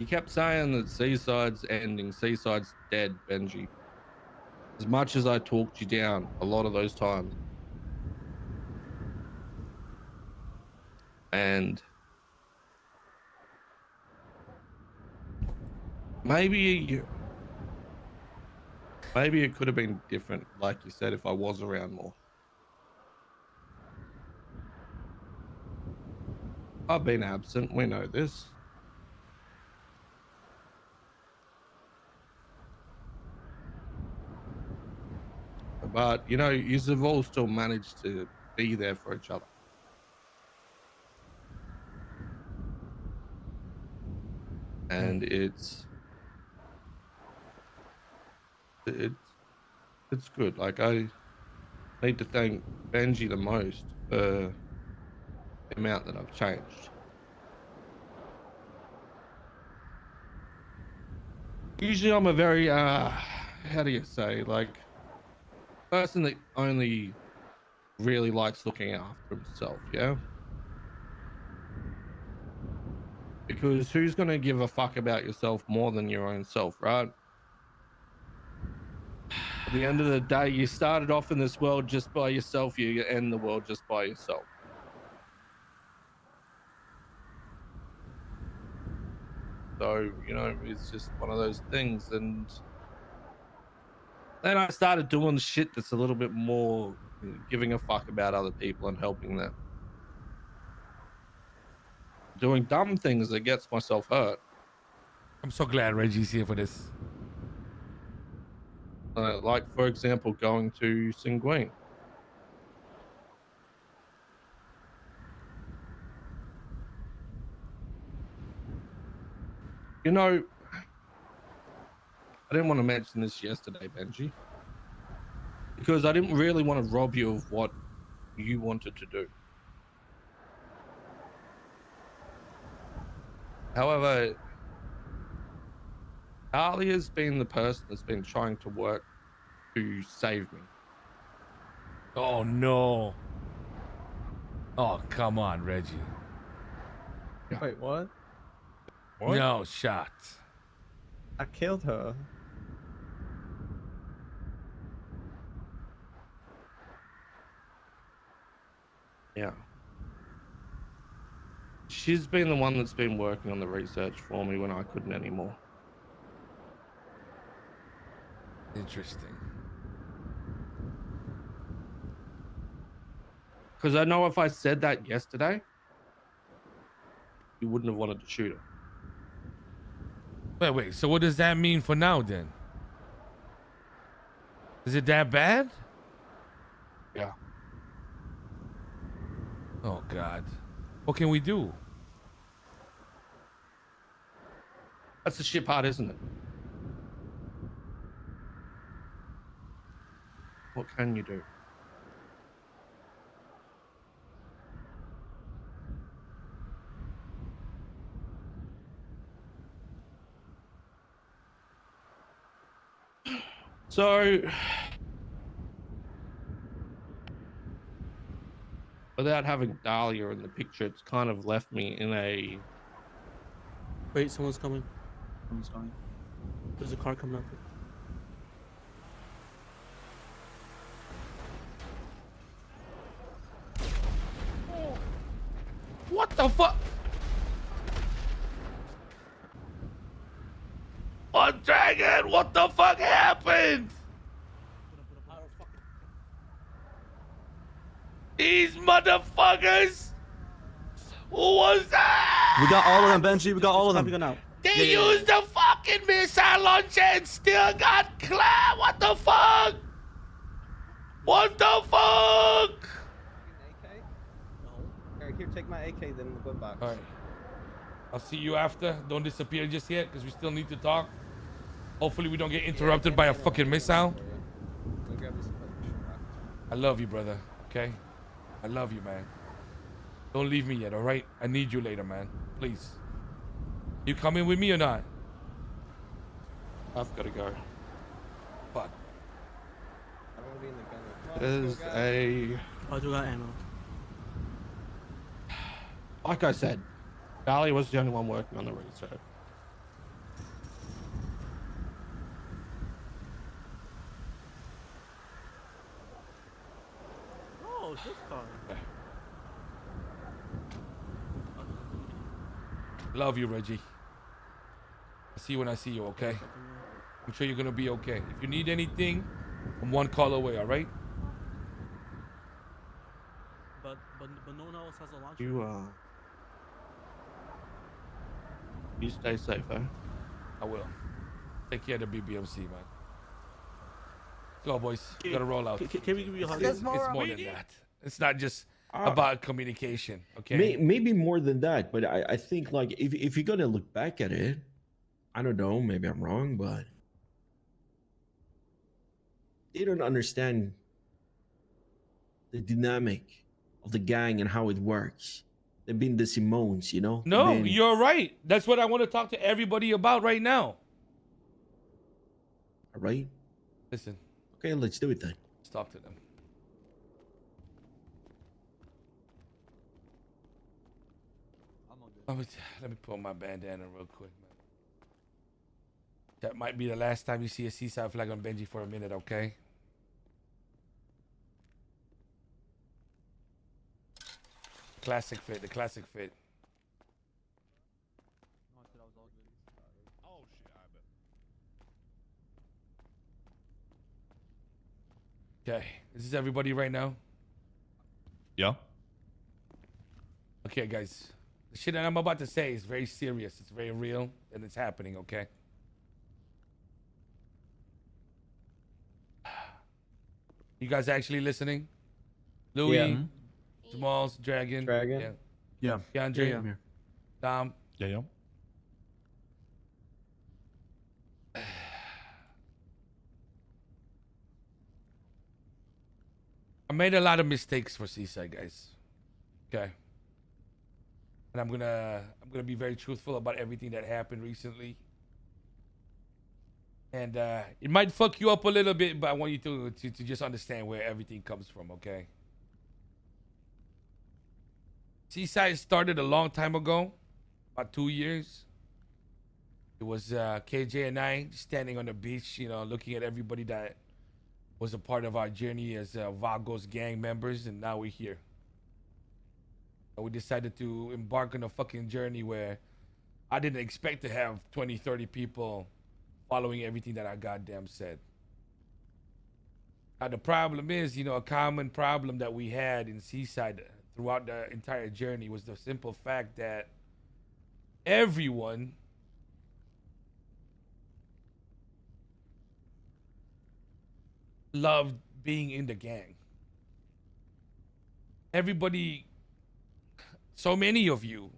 You kept saying that Seaside's ending, Seaside's dead, Benji. As much as I talked you down a lot of those times. And maybe it could have been different, like you said, if I was around more. I've been absent, we know this. But, you know, you've all still managed to be there for each other. And it's good. Like, I need to thank Benji the most for the amount that I've changed. Usually I'm a very, how do you say, like, person that only really likes looking after himself, yeah? Because who's going to give a fuck about yourself more than your own self, right? At the end of the day, you started off in this world just by yourself, you end the world just by yourself. So, you know, it's just one of those things. And then I started doing shit that's a little bit more giving a fuck about other people and helping them. Doing dumb things that gets myself hurt. I'm so glad Reggie's here for this. Like, for example, going to Singuin. You know, I didn't want to mention this yesterday, Benji, because I didn't really want to rob you of what you wanted to do. However, Alia's been the person that's been trying to work to save me. Oh, no. Oh, come on, Reggie. Yeah. Wait, what? What? No shot. I killed her. Yeah. She's been the one that's been working on the research for me when I couldn't anymore. Interesting. Because I know if I said that yesterday, you wouldn't have wanted to shoot her. Wait. So what does that mean for now then? Is it that bad? Yeah. Oh God. What can we do? That's the shit part, isn't it? What can you do? So, without having Dahlia in the picture, it's kind of left me in a... Wait, someone's coming. Someone's coming. There's a car coming up. What the fuck? Oh, Dragon, what the fuck happened? These motherfuckers! Who was that? We got all of them, Benji. We got all of them. They used the fucking missile launcher and still got clapped. What the fuck? What the fuck? Here, take my AK, then we'll go back. All right. I'll see you after. Don't disappear just yet, because we still need to talk. Hopefully we don't get interrupted by a fucking missile. I love you, brother. Okay? I love you, man. Don't leave me yet, all right? I need you later, man. Please. You coming with me or not? I've got to go. Fuck. I don't want to be in the gun. There's a... I do got ammo. Like I said, Dahlia was the only one working on the research. Oh, it's this car. Love you, Reggie. I'll see you when I see you, okay? I'm sure you're gonna be okay. If you need anything, I'm one call away, all right? But no one else has a launcher. You stay safe, eh? I will. Take care of the BBMC, man. Go, boys. We gotta roll out. Can we give you a hug? It's more than that. It's not just about communication, okay? Maybe more than that, but I think like if you're gonna look back at it, I don't know, maybe I'm wrong, but they don't understand the dynamic of the gang and how it works. They've been the Simones, you know? No, you're right. That's what I want to talk to everybody about right now. All right. Listen, Okay, let's do it then. let's talk to them. Let me pull my bandana real quick, man. That might be the last time you see a Seaside flag on Benji for a minute, okay? Classic fit, the classic fit. Okay, is this everybody right now? Yeah. Okay, guys. The shit that I'm about to say is very serious. It's very real, and it's happening, okay? You guys actually listening? Louis, Yeah. Smalls, Dragon. Dragon. Yeah. Keandre, Yeah. I'm here. Dom. Yeah. I made a lot of mistakes for Seaside, guys. Okay. And I'm gonna be very truthful about everything that happened recently. And it might fuck you up a little bit, but I want you to just understand where everything comes from, okay? Seaside started a long time ago, about 2 years. It was KJ and I standing on the beach, you know, looking at everybody that was a part of our journey as Vago's gang members, and now we're here. And we decided to embark on a fucking journey where I didn't expect to have 20, 30 people following everything that I goddamn said. Now the problem is, you know, a common problem that we had in Seaside throughout the entire journey was the simple fact that everyone loved being in the gang. Everybody, so many of you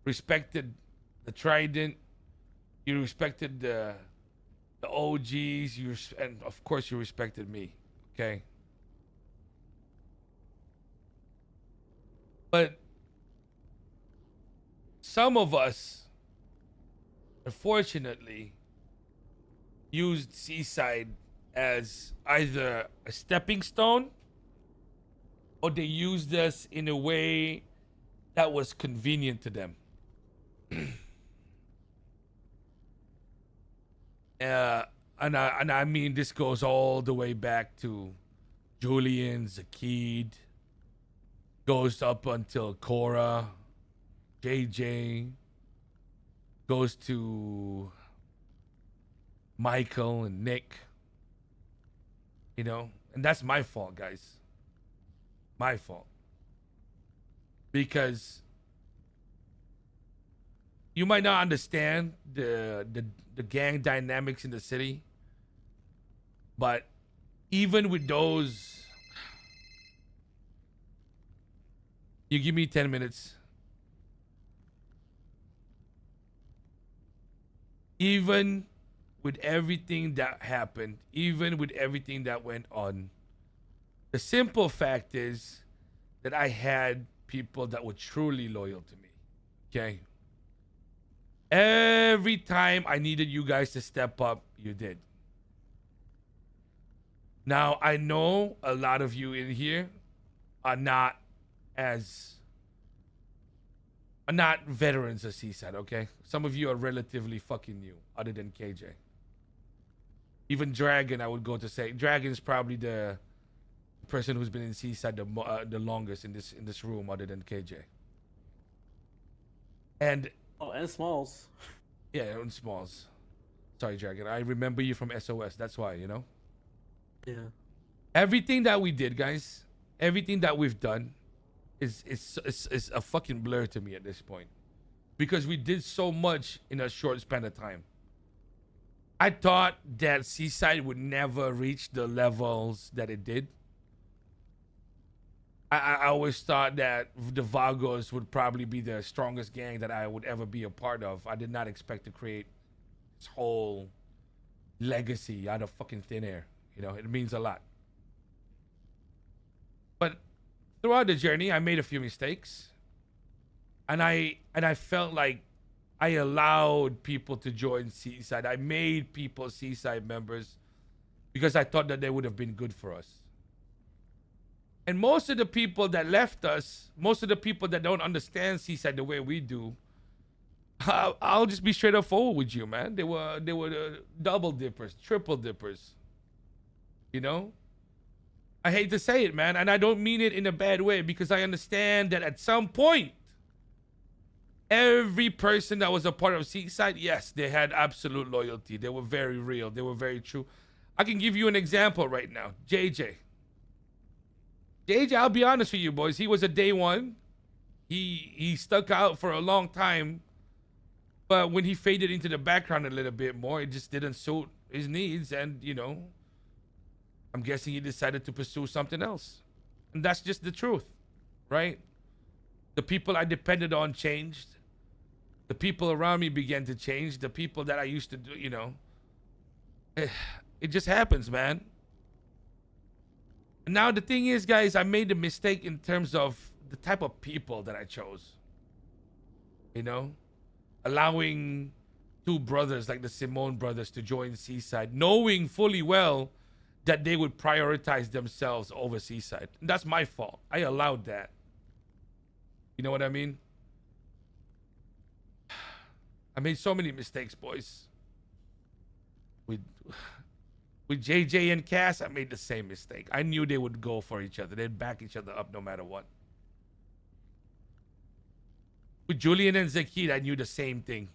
respected the Trident. You respected the OGs. And of course you respected me. Okay. But some of us, unfortunately, used Seaside as either a stepping stone or they used us in a way that was convenient to them. And I mean, this goes all the way back to Julian, Zakid, goes up until Cora, JJ, goes to Michael and Nick. You know, and that's my fault, guys. My fault. Because you might not understand the gang dynamics in the city, but even with those, you give me 10 minutes. Even with everything that happened, even with everything that went on, the simple fact is that I had people that were truly loyal to me. Okay? Every time I needed you guys to step up, you did. Now, I know a lot of you in here are not veterans of Seaside, okay? Some of you are relatively fucking new, other than KJ. Even Dragon, I would go to say. Dragon's probably the person who's been in Seaside the longest in this room, other than KJ. And Oh, and Smalls. yeah, and Smalls. Sorry, Dragon. I remember you from SOS. That's why, you know. Yeah. Everything that we did, guys, everything that we've done, is a fucking blur to me at this point, because we did so much in a short span of time. I thought that Seaside would never reach the levels that it did. I always thought that the Vagos would probably be the strongest gang that I would ever be a part of. I did not expect to create this whole legacy out of fucking thin air. You know, it means a lot. But throughout the journey, I made a few mistakes. And I felt like I allowed people to join Seaside. I made people Seaside members because I thought that they would have been good for us. And most of the people that left us, most of the people that don't understand Seaside the way we do, I'll just be straight up forward with you, man. They were double dippers, triple dippers. You know? I hate to say it, man, and I don't mean it in a bad way, because I understand that at some point, every person that was a part of Seaside, yes, they had absolute loyalty. They were very real. They were very true. I can give you an example right now. JJ, I'll be honest with you, boys. He was a day one. He stuck out for a long time. But when he faded into the background a little bit more, it just didn't suit his needs. And, you know, I'm guessing he decided to pursue something else. And that's just the truth, right? The people I depended on changed. The people around me began to change. The people that I used to do, you know, it just happens, man. Now the thing is, guys, I made a mistake in terms of the type of people that I chose. You know, allowing two brothers like the Simone brothers to join Seaside, knowing fully well that they would prioritize themselves over Seaside. And that's my fault. I allowed that. You know what I mean? I made so many mistakes, boys. With JJ and Cass, I made the same mistake. I knew they would go for each other. They'd back each other up no matter what. With Julian and Zakid, I knew the same thing.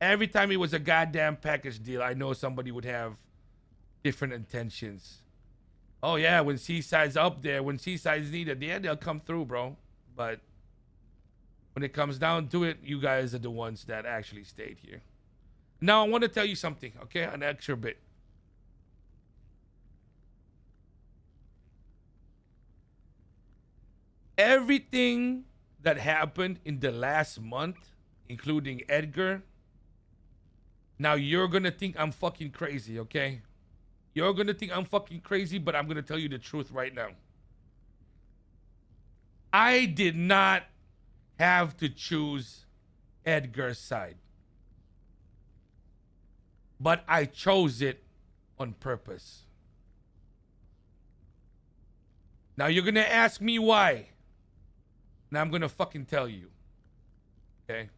Every time it was a goddamn package deal, I know somebody would have different intentions. Oh yeah, when Seaside's up there, when Seaside's needed, yeah, they'll come through, bro. But when it comes down to it, you guys are the ones that actually stayed here. Now I want to tell you something, okay? An extra bit. Everything that happened in the last month, including Edgar, now you're gonna think I'm fucking crazy, okay? You're gonna think I'm fucking crazy, but I'm gonna tell you the truth right now. I did not have to choose Edgar's side, but I chose it on purpose. Now you're gonna ask me why. Now I'm gonna fucking tell you. Okay?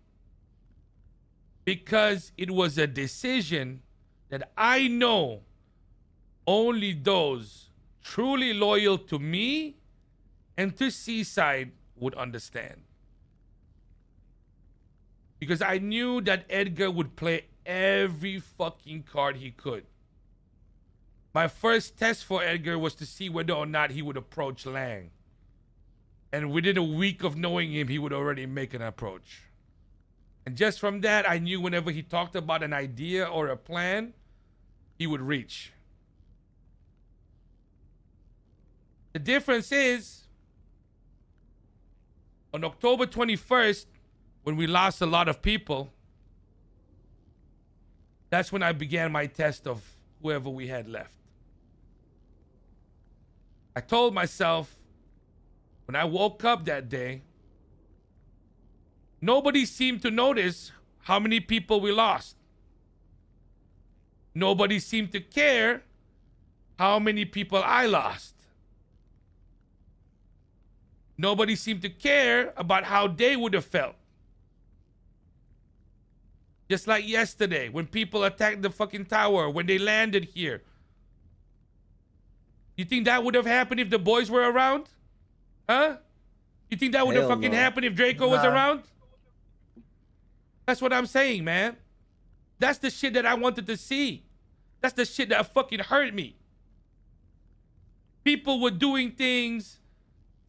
Because it was a decision that I know only those truly loyal to me and to Seaside would understand. Because I knew that Edgar would play every fucking card he could. My first test for Edgar was to see whether or not he would approach Lang. And within a week of knowing him, he would already make an approach. And just from that, I knew whenever he talked about an idea or a plan, he would reach. The difference is, on October 21st, when we lost a lot of people, that's when I began my test of whoever we had left. I told myself, when I woke up that day, nobody seemed to notice how many people we lost. Nobody seemed to care how many people I lost. Nobody seemed to care about how they would have felt. Just like yesterday, when people attacked the fucking tower, when they landed here. You think that would have happened if the boys were around? Huh? You think that would have Hell fucking no. happened if Draco was around? That's what I'm saying, man. That's the shit that I wanted to see. That's the shit that fucking hurt me. People were doing things,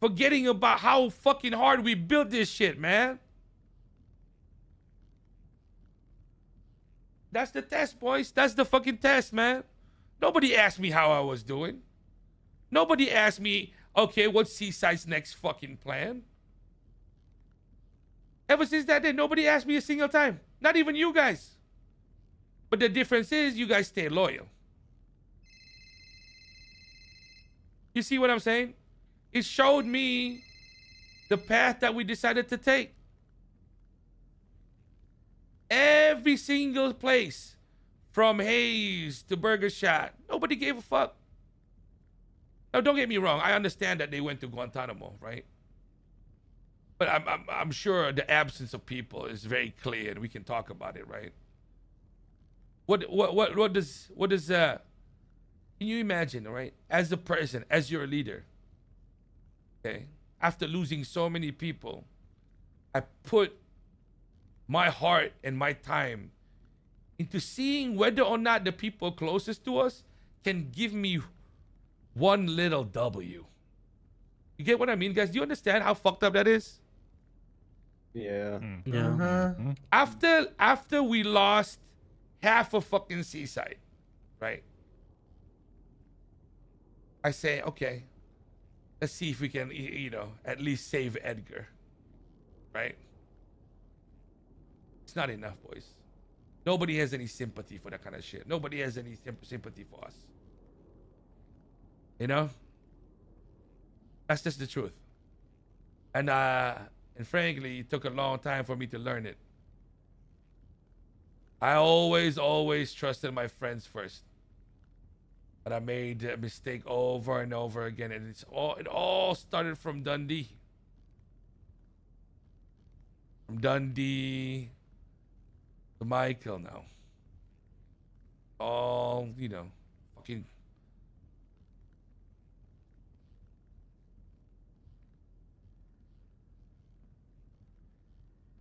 forgetting about how fucking hard we built this shit, man. That's the test, boys. That's the fucking test, man. Nobody asked me how I was doing. Nobody asked me, okay, what's Seaside's next fucking plan? Ever since that day, nobody asked me a single time. Not even you guys. But the difference is you guys stay loyal. You see what I'm saying? It showed me the path that we decided to take. Every single place, from Hayes to Burger Shot, nobody gave a fuck. Now, don't get me wrong. I understand that they went to Guantanamo, right? But I'm sure the absence of people is very clear, and we can talk about it, right? What does can you imagine, right? As a person, as your leader, okay, after losing so many people, I put my heart and my time into seeing whether or not the people closest to us can give me one little W. You get what I mean, guys? Do you understand how fucked up that is? Yeah. Yeah. After we lost half of fucking Seaside, right? I say, okay, let's see if we can, at least save Edgar, right? It's not enough, boys. Nobody has any sympathy for that kind of shit. Nobody has any sympathy for us. You know? That's just the truth. And frankly, it took a long time for me to learn it. I always trusted my friends first. But I made a mistake over and over again, and it all started from Dundee. From Dundee to Michael now. All, fucking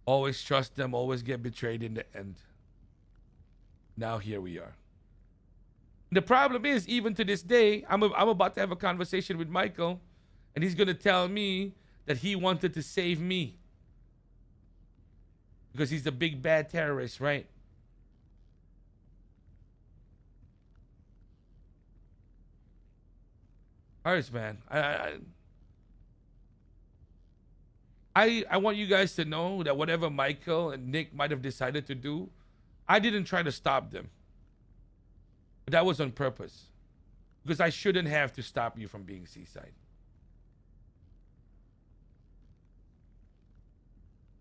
always trust them, always get betrayed in the end. Now here we are. The problem is, even to this day, I'm about to have a conversation with Michael, and he's gonna tell me that he wanted to save me because he's a big bad terrorist, right? Hurts, man. I want you guys to know that whatever Michael and Nick might have decided to do, I didn't try to stop them. But that was on purpose. Because I shouldn't have to stop you from being Seaside.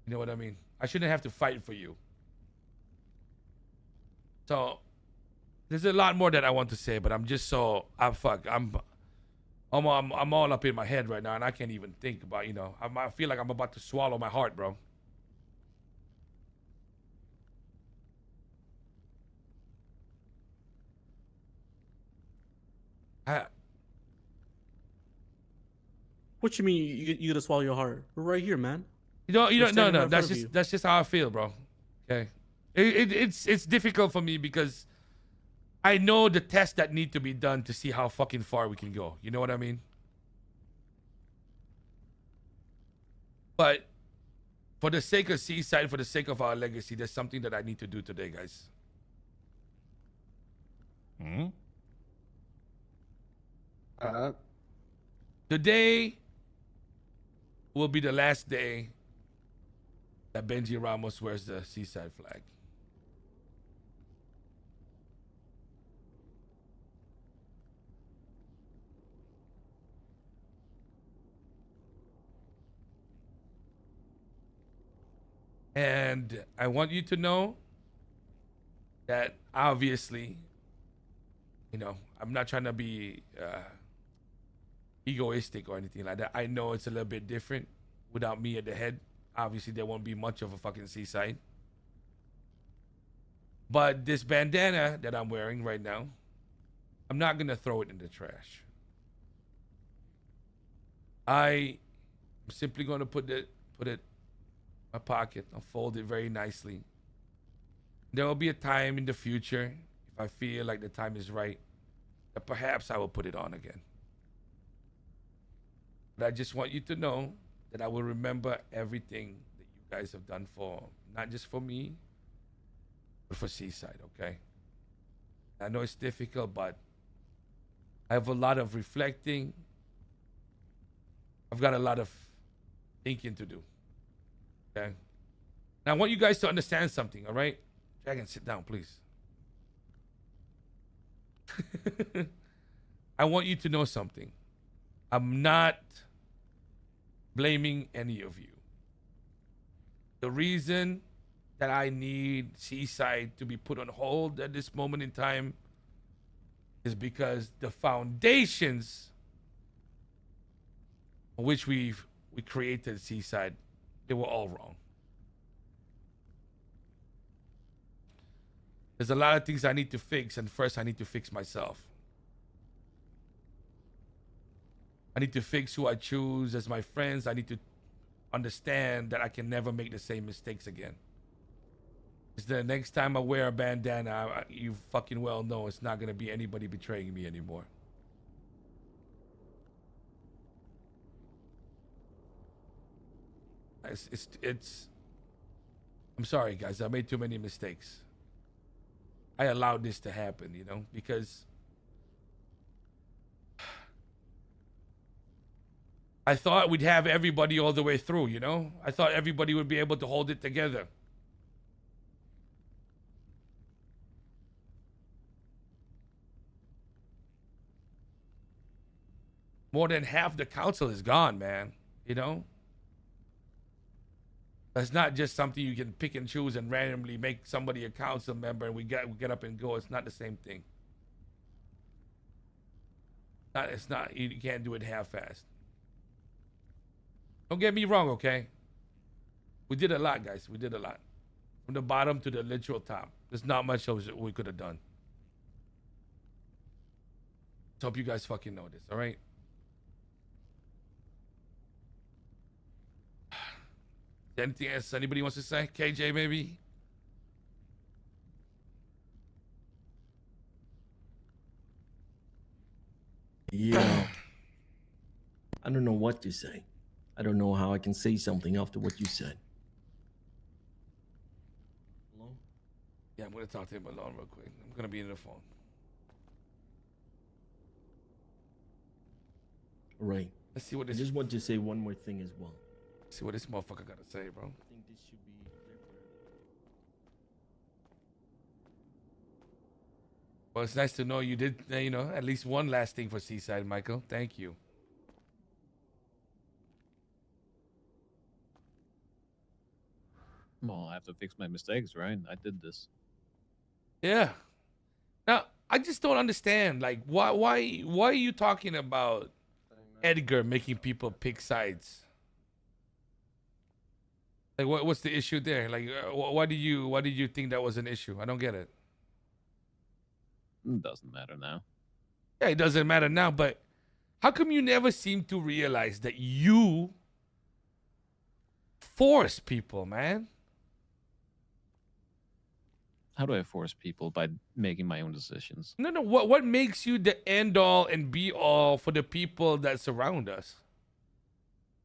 You know what I mean? I shouldn't have to fight for you. So, there's a lot more that I want to say, but I'm all up in my head right now, and I can't even think about, I feel like I'm about to swallow my heart, bro. What you mean you gotta swallow your heart? We're right here, man. No. standing right in That's front of you. that's just how I feel, bro. Okay, it's difficult for me because I know the tests that need to be done to see how fucking far we can go. You know what I mean? But for the sake of Seaside, for the sake of our legacy, there's something that I need to do today, guys. Hmm? Today will be the last day that Benji Ramos wears the Seaside flag. And I want you to know that obviously, I'm not trying to be egoistic or anything like that. I know it's a little bit different without me at the head. Obviously, there won't be much of a fucking Seaside. But this bandana that I'm wearing right now, I'm not going to throw it in the trash. I'm simply going to put it in my pocket. I'll fold it very nicely. There will be a time in the future, if I feel like the time is right, that perhaps I will put it on again. But I just want you to know that I will remember everything that you guys have done for, not just for me, but for Seaside, okay? I know it's difficult, but I have a lot of reflecting. I've got a lot of thinking to do, okay? Now, I want you guys to understand something, all right? Dragon, sit down, please. I want you to know something. I'm not blaming any of you. The reason that I need Seaside to be put on hold at this moment in time is because the foundations on which we created Seaside, they were all wrong. There's a lot of things I need to fix, and first I need to fix myself. I need to fix who I choose as my friends. I need to understand that I can never make the same mistakes again. Because the next time I wear a bandana, you fucking well know it's not going to be anybody betraying me anymore. I'm sorry, guys. I made too many mistakes. I allowed this to happen, you know, because I thought we'd have everybody all the way through, you know? I thought everybody would be able to hold it together. More than half the council is gone, man, you know? That's not just something you can pick and choose and randomly make somebody a council member and we get up and go. It's not the same thing. It's not, you can't do it half-assed. Don't get me wrong, okay? We did a lot, guys. We did a lot. From the bottom to the literal top. There's not much else we could have done. Just hope you guys fucking know this, all right? Anything else anybody wants to say? KJ, maybe? Yeah. I don't know what to say. I don't know how I can say something after what you said. Hello? Yeah, I'm going to talk to him alone real quick. I'm going to be in the phone. Right. Let's see what I this... just want to say one more thing as well. See what this motherfucker got to say, bro. I think this should be there for Well, it's nice to know you did, you know, at least one last thing for Seaside, Michael. Thank you. Well, I have to fix my mistakes, right? I did this. Yeah. Now, I just don't understand. Like, why are you talking about Edgar making people pick sides? Like, what's the issue there? Like, why did you think that was an issue? I don't get it. It doesn't matter now. Yeah, it doesn't matter now, but how come you never seem to realize that you force people, man? How do I force people? By making my own decisions. No. What makes you the end all and be all for the people that surround us?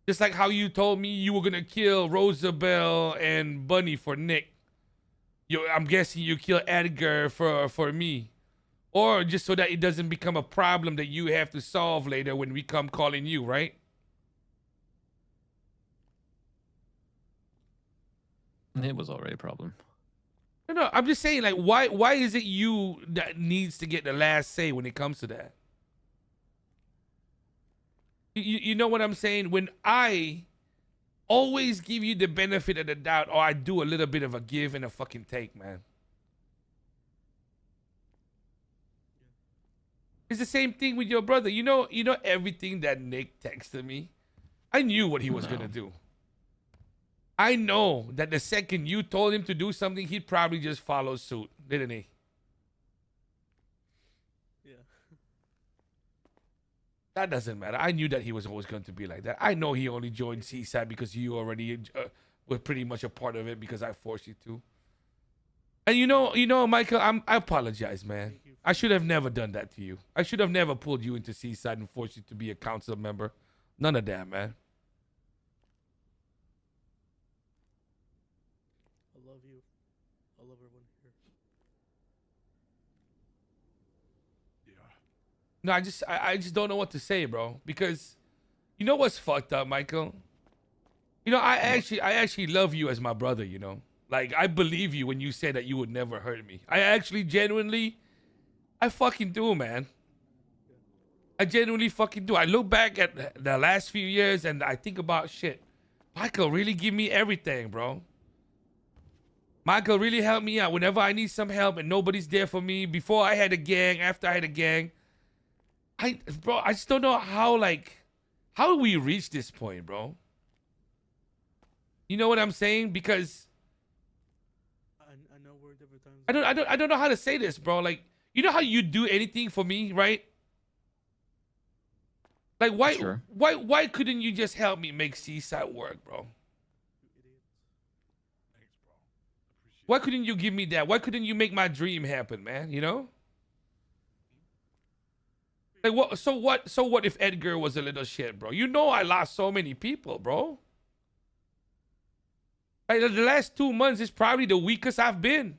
Just like how you told me you were gonna kill Rosabelle and Bunny for Nick. I'm guessing you kill Edgar for me. Or just so that it doesn't become a problem that you have to solve later when we come calling you, right? It was already a problem. No, I'm just saying, like, why is it you that needs to get the last say when it comes to that? You know what I'm saying? When I always give you the benefit of the doubt, or I do a little bit of a give and a fucking take, man. It's the same thing with your brother. You know everything that Nick texted me? I knew what he was gonna do. I know that the second you told him to do something, he'd probably just follow suit, didn't he? Yeah. That doesn't matter. I knew that he was always going to be like that. I know he only joined Seaside because you already were pretty much a part of it because I forced you to. And you know, Michael, I apologize, man. I should have never done that to you. I should have never pulled you into Seaside and forced you to be a council member. None of that, man. I love you. I love everyone here. No, I just don't know what to say, bro. Because you know what's fucked up, Michael? You know, I actually love you as my brother, you know? Like, I believe you when you say that you would never hurt me. I actually genuinely, I fucking do, man. I genuinely fucking do. I look back at the last few years and I think about shit. Michael really give me everything, bro. Michael really helped me out whenever I need some help and nobody's there for me. Before I had a gang, after I had a gang. Bro, I just don't know how do we reach this point, bro? You know what I'm saying? Because I know we're different times. I don't know how to say this, bro. Like, you know how you do anything for me, right? Like, Sure. why couldn't you just help me make Seaside work, bro? Why couldn't you give me that? Why couldn't you make my dream happen, man? You know? Like, what? So what if Edgar was a little shit, bro? You know I lost so many people, bro. Like, the last 2 months is probably the weakest I've been.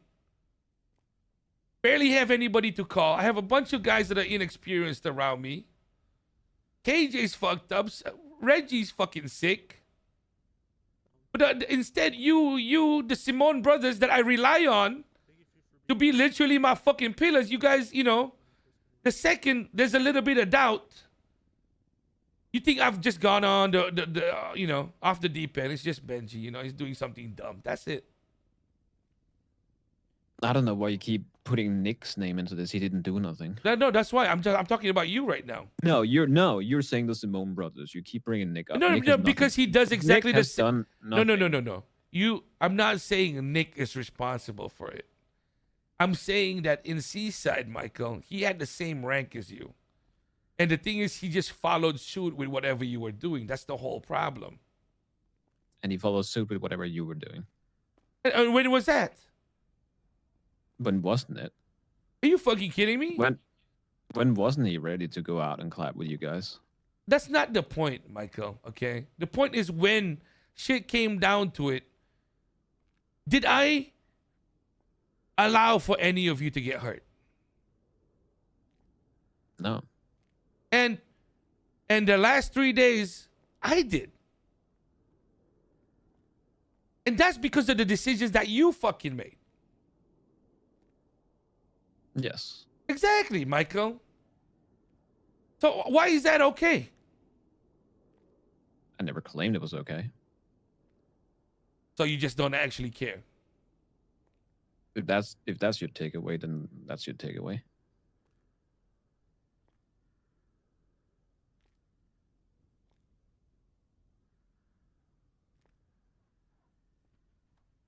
Barely have anybody to call. I have a bunch of guys that are inexperienced around me. KJ's fucked up. Reggie's fucking sick. But instead, you, the Simone brothers that I rely on to be literally my fucking pillars, you guys, you know, the second there's a little bit of doubt, you think I've just gone on the you know, off the deep end. It's just Benji, you know, he's doing something dumb. That's it. I don't know why you keep putting Nick's name into this. He didn't do nothing. No, that's why I'm talking about you right now. No, you're saying the Simone brothers. You keep bringing Nick up. No, Nick has because he nothing. does exactly Nick the has same. done nothing. No. I'm not saying Nick is responsible for it. I'm saying that in Seaside, Michael, he had the same rank as you. And the thing is, he just followed suit with whatever you were doing. That's the whole problem. And he follows suit with whatever you were doing. And when was that? When wasn't it? Are you fucking kidding me? When wasn't he ready to go out and clap with you guys? That's not the point, Michael, okay? The point is when shit came down to it, did I allow for any of you to get hurt? No. And the last 3 days, I did. And that's because of the decisions that you fucking made. Yes. Exactly, Michael. So why is that okay? I never claimed it was okay. So you just don't actually care. If that's your takeaway, then that's your takeaway.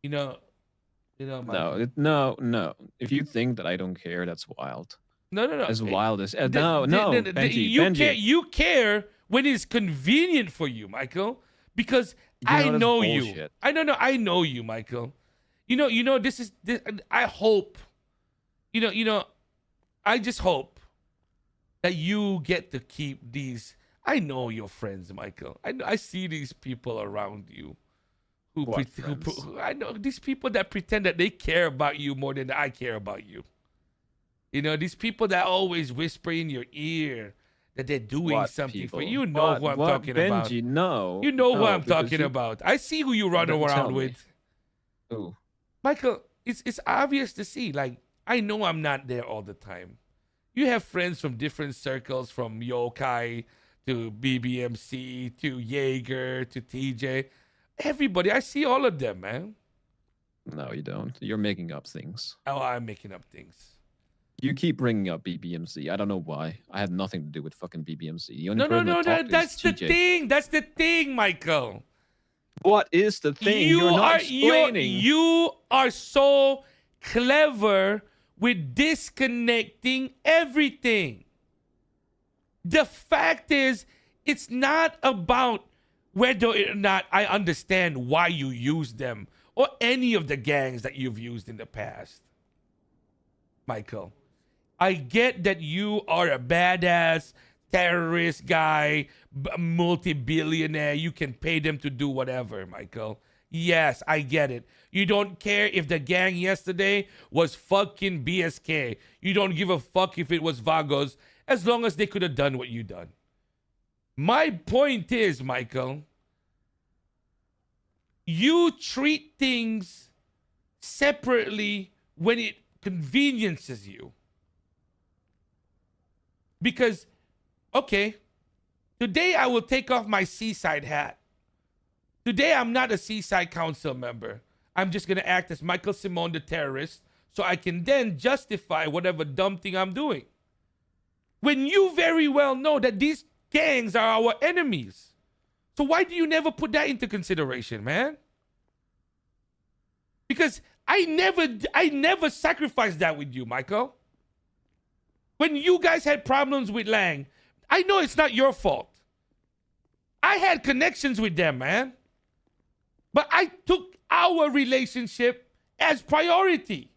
You know, Michael. No. If you think that I don't care, that's wild. No. As wild as The- Benji. You care when it's convenient for you, Michael, because You I know that's know you. bullshit. I know you, Michael. You know. This. I hope. I just hope that you get to keep these. I know your friends, Michael. I see these people around you. What friends? I know these people that pretend that they care about you more than I care about you. You know, these people that always whisper in your ear that they're doing What something people? for you. You know who I'm talking about. Benji, no. You know who No, I'm because talking you- about. I see who you run Then tell around me. with. Ooh. Michael, it's obvious to see. Like, I know I'm not there all the time. You have friends from different circles, from Yokai to BBMC to Jaeger to TJ. Everybody, I see all of them, man. No, you don't. You're making up things. Oh, I'm making up things. You keep bringing up BBMC. I don't know why. I had nothing to do with fucking BBMC. The only No. person I talked to That's is the TJ. thing. That's the thing, Michael. What is the thing? You're not explaining. You are so clever with disconnecting everything. The fact is, it's not about whether or not I understand why you use them or any of the gangs that you've used in the past. Michael, I get that you are a badass terrorist guy, multi-billionaire. You can pay them to do whatever, Michael. Yes, I get it. You don't care if the gang yesterday was fucking BSK. You don't give a fuck if it was Vagos, as long as they could have done what you done. My point is, Michael, you treat things separately when it conveniences you. Because, okay, today I will take off my Seaside hat. Today I'm not a Seaside Council member. I'm just going to act as Michael Simone the terrorist so I can then justify whatever dumb thing I'm doing. When you very well know that these gangs are our enemies. So why do you never put that into consideration, man? Because I never sacrificed that with you, Michael. When you guys had problems with Lang, I know it's not your fault. I had connections with them, man. But I took our relationship as priority.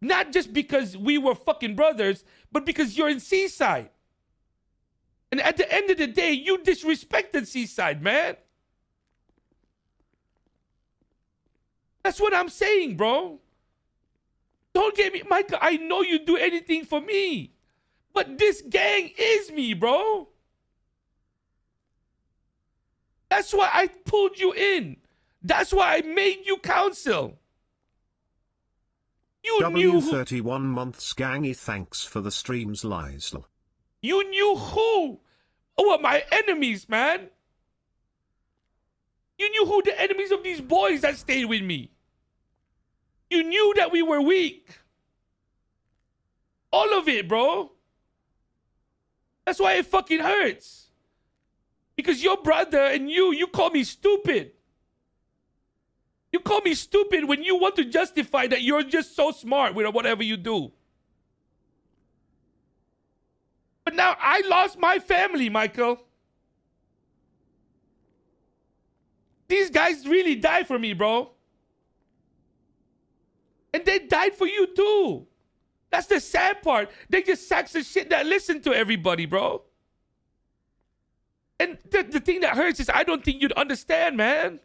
Not just because we were fucking brothers, but because you're in Seaside. And at the end of the day, you disrespected Seaside, man. That's what I'm saying, bro. Don't get me, Michael, I know you do anything for me. But this gang is me, bro. That's why I pulled you in. That's why I made you counsel. You knew who, W31 months gangy, thanks for the streams, Liesl. you knew who were my enemies, man. You knew who the enemies of these boys that stayed with me. You knew that we were weak. All of it, bro. That's why it fucking hurts. Because your brother and you call me stupid. You call me stupid when you want to justify that you're just so smart with whatever you do. But now I lost my family, Michael. These guys really died for me, bro. And they died for you too. That's the sad part. They just sacks of shit that listen to everybody, bro. And the thing that hurts is I don't think you'd understand, man.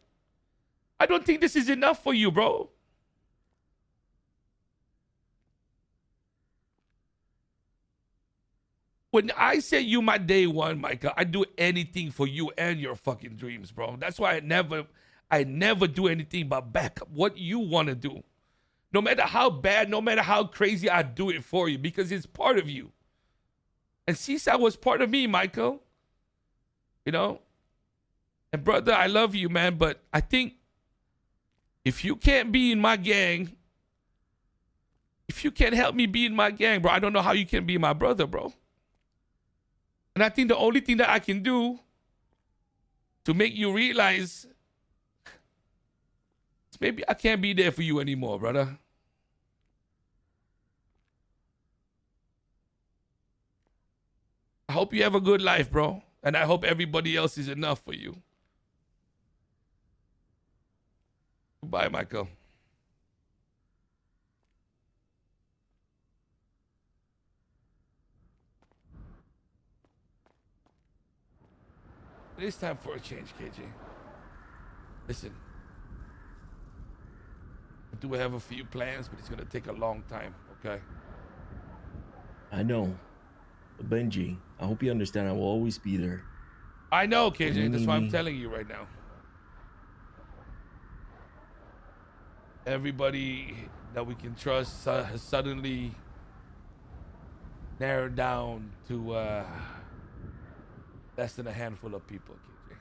I don't think this is enough for you, bro. When I say you my day one, Michael, I do anything for you and your fucking dreams, bro. That's why I never do anything but back up what you want to do. No matter how bad, no matter how crazy, I do it for you because it's part of you. And Seaside was part of me, Michael. You know? And brother, I love you, man, but I think if you can't be in my gang, if you can't help me be in my gang, bro, I don't know how you can be my brother, bro. And I think the only thing that I can do to make you realize is maybe I can't be there for you anymore, brother. I hope you have a good life, bro. And I hope everybody else is enough for you. Goodbye, Michael. It is time for a change, KJ. Listen. I do have a few plans, but it's going to take a long time, okay? I know. But Benji, I hope you understand I will always be there. I know, KJ. That's why I'm Me. telling you right now. Everybody that we can trust has suddenly narrowed down to less than a handful of people, KJ.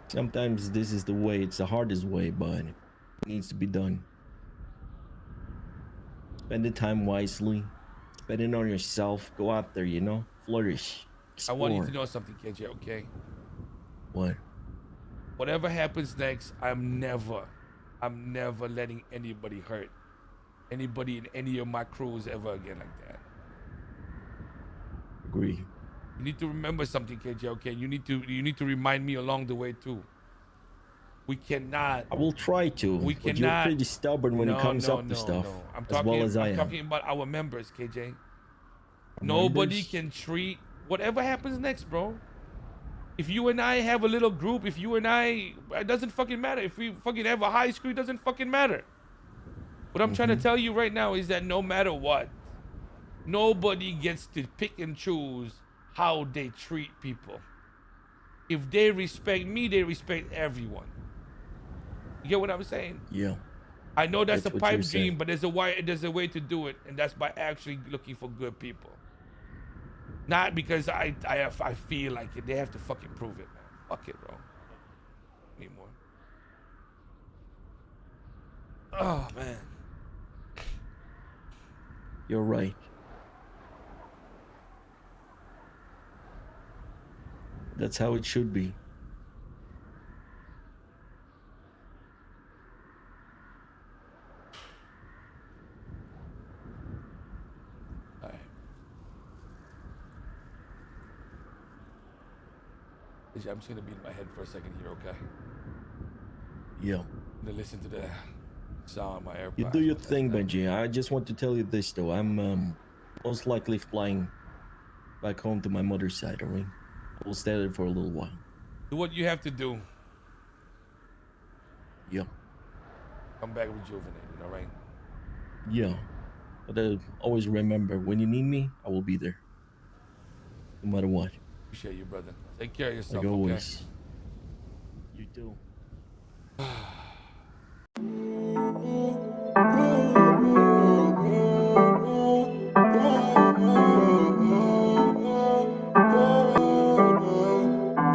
Sometimes this is the way, it's the hardest way, but it needs to be done. Spend the time wisely. Spend it on yourself. Go out there, you know? Flourish. I want you to Explore. know something, KJ, okay? What? Whatever happens next, I'm never letting anybody hurt anybody in any of my crews ever again like that. Agree. You need to remember something, KJ. Okay, you need to remind me along the way too. We cannot. I will try to. We but cannot. You're pretty stubborn when it comes up to stuff. No. I'm as well as I am. talking about our members, KJ. Our Nobody members? can treat whatever happens next, bro. If you and I have a little group, if you and I, it doesn't fucking matter. If we fucking have a high school, it doesn't fucking matter. What I'm trying to tell you right now is that no matter what, nobody gets to pick and choose how they treat people. If they respect me, they respect everyone. You get what I'm saying? Yeah. I know that's a what pipe you're dream, saying. but there's a way to do it, and that's by actually looking for good people. Not because I feel like it. They have to fucking prove it, man. Fuck it, bro. Anymore. Oh man. You're right. That's how it should be. Alright. I'm just gonna be in my head for a second here, okay? Yeah. I'm gonna listen to the sound of my AirPods. You do your thing, Benji. I just want to tell you this though. I'm most likely flying back home to my mother's side, alright? I will stay there for a little while. Do what you have to do. Yeah. Come back rejuvenated, alright? Yeah. But always remember, when you need me, I will be there. No matter what. Appreciate you, brother. Take care of yourself, Like okay? always. You too.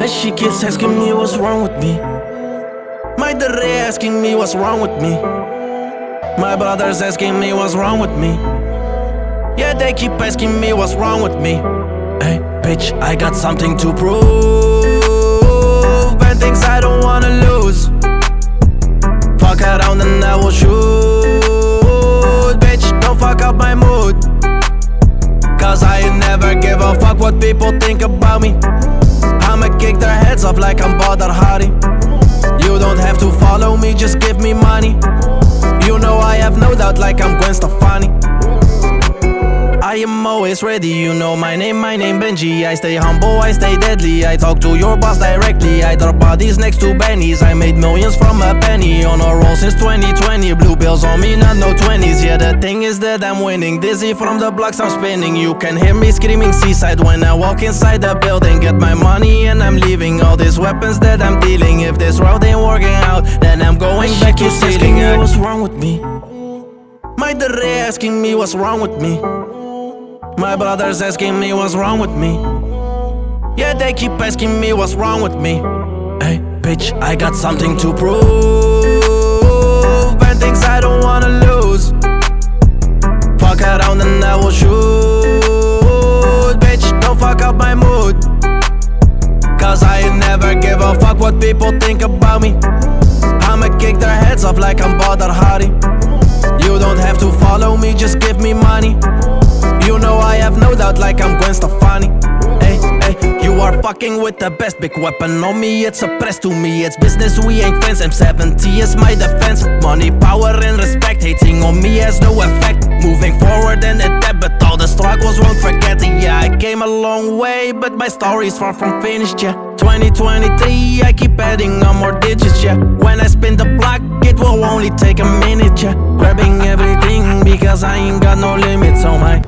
And she keeps asking me what's wrong with me. My dad asking me what's wrong with me. My brother's asking me what's wrong with me. Yeah, they keep asking me what's wrong with me. Hey, bitch, I got something to prove. Bad things I don't wanna lose. Fuck around and I will shoot. Bitch, don't fuck up my mood. Cause I never give a fuck what people think about me. I'ma kick their heads off like I'm Badr Hari. You don't have to follow me, just give me money. You know I have no doubt like I'm Gwen Stefani. I am always ready, you know my name Benji. I stay humble, I stay deadly. I talk to your boss directly. I drop bodies next to Benny's. I made millions from a penny. On a roll since 2020. Blue bills on me, not no 20s. Yeah, the thing is that I'm winning. Dizzy from the blocks I'm spinning. You can hear me screaming seaside when I walk inside the building. Get my money and I'm leaving. All these weapons that I'm dealing. If this road ain't working out, then I'm going back to stealing. What's wrong with me? My dad asking me what's wrong with me. My brother's asking me what's wrong with me. Yeah, they keep asking me what's wrong with me. Hey, bitch, I got something to prove. Bad things I don't wanna lose. Fuck around and I will shoot. Bitch, don't fuck up my mood. Cause I never give a fuck what people think about me. I'ma kick their heads off like I'm Badr Hari. You don't have to follow me, just give me money. You know I have no doubt like I'm Gwen Stefani. Hey, hey, you are fucking with the best. Big weapon on me, it's a press to me. It's business, we ain't friends. M70 is my defense. Money, power and respect. Hating on me has no effect. Moving forward and adapt, but all the struggles won't forget. Yeah, I came a long way, but my story's far from finished, yeah. 2023, I keep adding on more digits, yeah. When I spin the block, it will only take a minute, yeah. Grabbing everything because I ain't got no limits on my